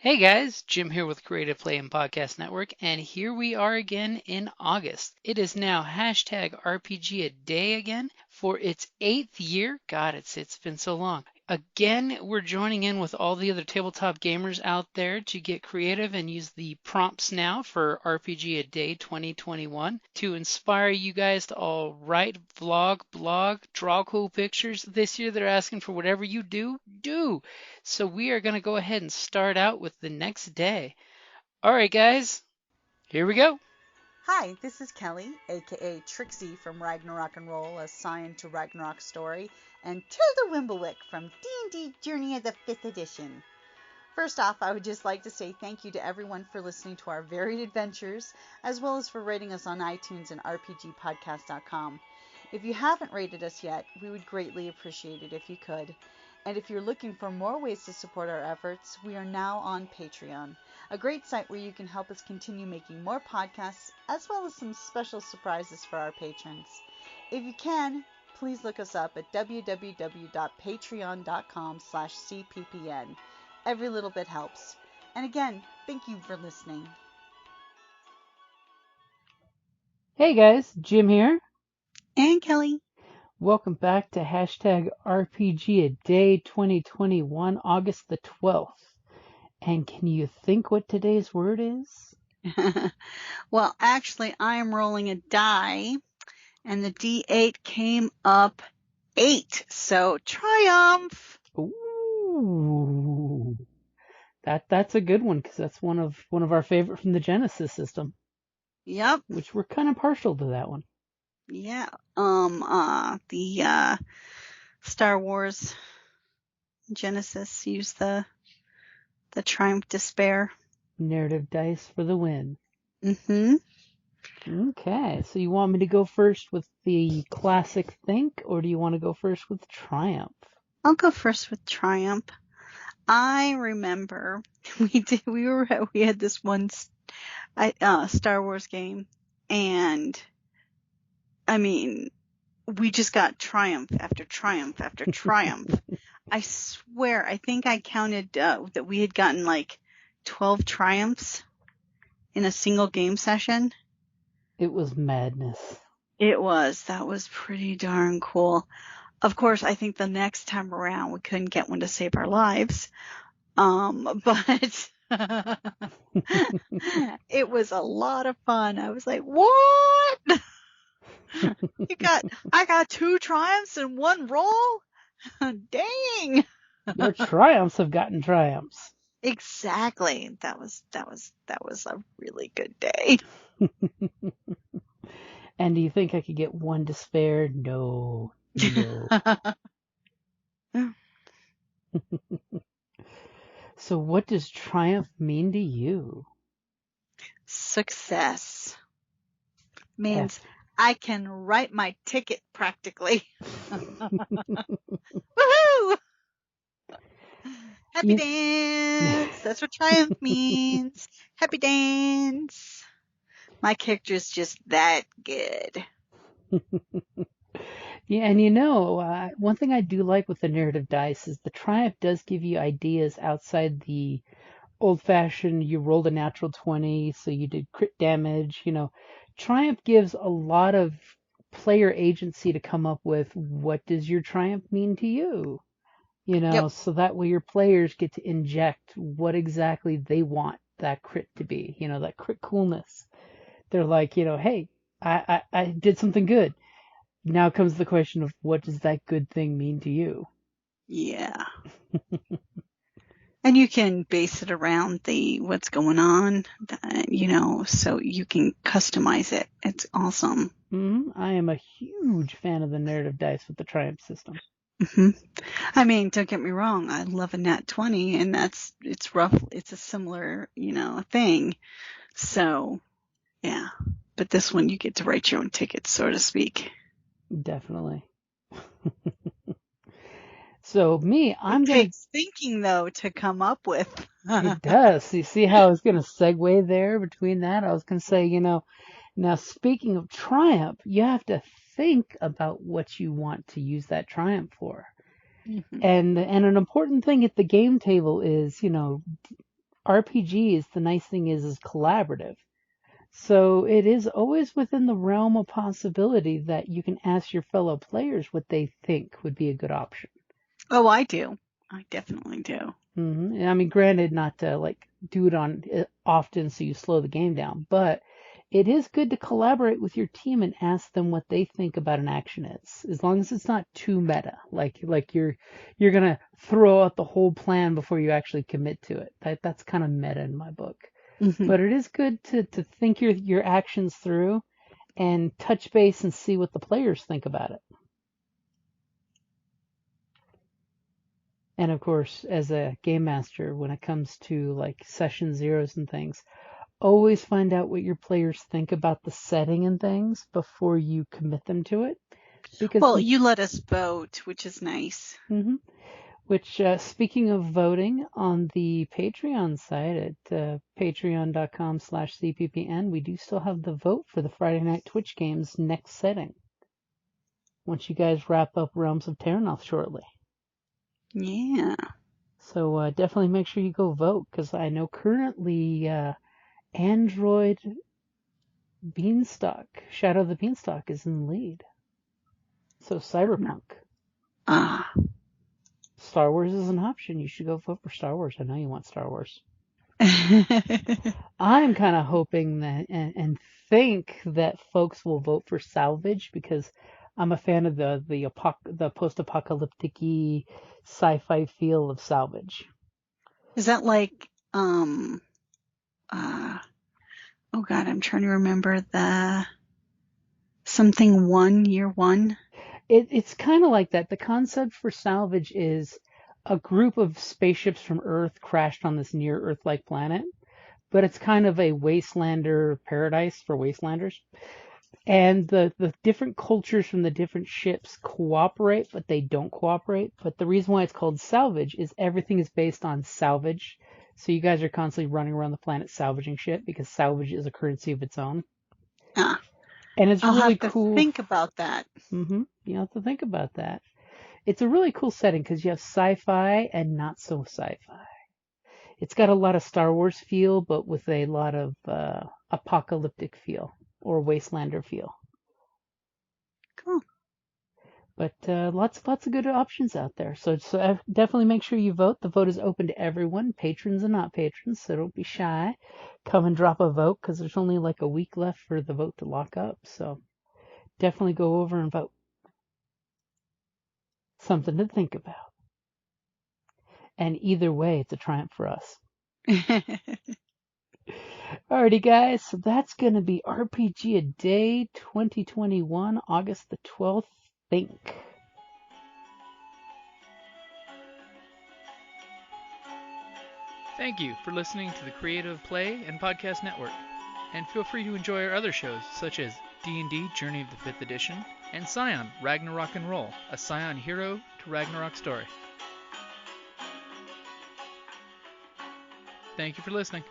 Hey guys, Jim here with Creative Play and Podcast Network, and here we are again in August. It is now hashtag RPGaDay again for its 8th year. God, it's been so long. Again, we're joining in with all the other tabletop gamers out there to get creative and use the prompts now for RPGaDay 2021 to inspire you guys to all write, vlog, blog, draw cool pictures. This year they're asking for whatever you do. So we are going to go ahead and start out with the next day. All right, guys, here we go. Hi, this is Kelly, aka Trixie from Ragnarok and Roll, assigned to Ragnarok Story, and Tilda Wimblewick from D&D Journey of the 5th Edition. First off, I would just like to say thank you to everyone for listening to our varied adventures, as well as for rating us on iTunes and RPGpodcast.com. If you haven't rated us yet, we would greatly appreciate it if you could. And if you're looking for more ways to support our efforts, we are now on Patreon, a great site where you can help us continue making more podcasts, as well as some special surprises for our patrons. If you can, please look us up at www.patreon.com/cppn. Every little bit helps. And again, thank you for listening. Hey guys, Jim here. And Kelly. Welcome back to hashtag RPGaDay 2021 August the 12th. And can you think what today's word is? Well, actually, I am rolling a die, and the D8 came up 8. So triumph. Ooh, that's a good one because that's one of our favorite from the Genesis system. Yep. Which we're kind of partial to that one. Yeah. The Star Wars Genesis used the triumph despair. Narrative dice for the win. Mm-hmm. Okay, so you want me to go first with the classic think, or do you want to go first with triumph? I'll go first with triumph. I remember we had this one Star Wars game, and I mean, we just got triumph after triumph after triumph. I swear, I think I counted that we had gotten like 12 triumphs in a single game session. It was madness. It was. That was pretty darn cool. Of course, I think the next time around we couldn't get one to save our lives. But it was a lot of fun. I was like, what? I got 2 triumphs in one roll? Dang. Your triumphs have gotten triumphs. Exactly. That was a really good day. And do you think I could get one despair? No. So what does triumph mean to you? Success. Means I can write my ticket practically. Woohoo! Happy dance. That's what triumph means. Happy dance. My character's just that good. Yeah, and one thing I do like with the narrative dice is the triumph does give you ideas outside the old-fashioned, you rolled a natural 20, so you did crit damage. Triumph gives a lot of player agency to come up with what does your triumph mean to you? Yep. So that way your players get to inject what exactly they want that crit to be, that crit coolness. They're like, hey, I did something good. Now comes the question of what does that good thing mean to you? Yeah. And you can base it around what's going on, so you can customize it. It's awesome. Mm-hmm. I am a huge fan of the narrative dice with the triumph system. Mm-hmm. I mean, don't get me wrong. I love a nat 20, and it's rough. It's a similar, thing. So, yeah. But this one, you get to write your own tickets, so to speak. Definitely. So It takes thinking, though, to come up with. It does. You see how I was going to segue there between that? I was going to say, now speaking of triumph, you have to think about what you want to use that triumph for. Mm-hmm. And an important thing at the game table is, RPGs, the nice thing is collaborative. So it is always within the realm of possibility that you can ask your fellow players what they think would be a good option. Oh, I do. I definitely do. Mm-hmm. I mean, granted, not to like do it on often so you slow the game down, but it is good to collaborate with your team and ask them what they think about an action is, as long as it's not too meta, like you're gonna throw out the whole plan before you actually commit to it. That's kind of meta in my book. Mm-hmm. But it is good to think your actions through and touch base and see what the players think about it. And of course, as a game master, when it comes to like session zeros and things, always find out what your players think about the setting and things before you commit them to it. Because Well, you let us vote, which is nice. Mm-hmm. Which, speaking of voting, on the Patreon site at patreon.com/cppn, we do still have the vote for the Friday Night Twitch Games next setting. Once you guys wrap up Realms of Terranoth shortly. Yeah. So definitely make sure you go vote, because I know currently Android Beanstalk, Shadow of the Beanstalk, is in the lead. So Cyberpunk. Ah. Star Wars is an option. You should go vote for Star Wars. I know you want Star Wars. I'm kind of hoping that and think that folks will vote for Salvage, because I'm a fan of the post-apocalyptic-y sci-fi feel of Salvage. Is that like oh God, I'm trying to remember the something one, year one? It's kind of like that. The concept for Salvage is a group of spaceships from Earth crashed on this near Earth-like planet, but it's kind of a wastelander paradise for wastelanders. And the different cultures from the different ships cooperate, but they don't cooperate. But the reason why it's called Salvage is everything is based on salvage. So you guys are constantly running around the planet salvaging shit, because salvage is a currency of its own. Ah. And it's I'll really have to cool. think about that. Mm-hmm. You have to think about that. It's a really cool setting because you have sci-fi and not so sci-fi. It's got a lot of Star Wars feel, but with a lot of apocalyptic feel or wastelander feel. Cool. But lots of good options out there. So definitely make sure you vote. The vote is open to everyone, patrons and not patrons, so don't be shy. Come and drop a vote, because there's only like a week left for the vote to lock up. So definitely go over and vote. Something to think about. And either way, it's a triumph for us. Alrighty, guys, so that's going to be RPGaDay 2021, August the 12th. Think. Thank you for listening to the Creative Play and Podcast Network. And feel free to enjoy our other shows, such as D&D Journey of the 5th Edition and Scion Ragnarok and Roll, a Scion hero to Ragnarok story. Thank you for listening.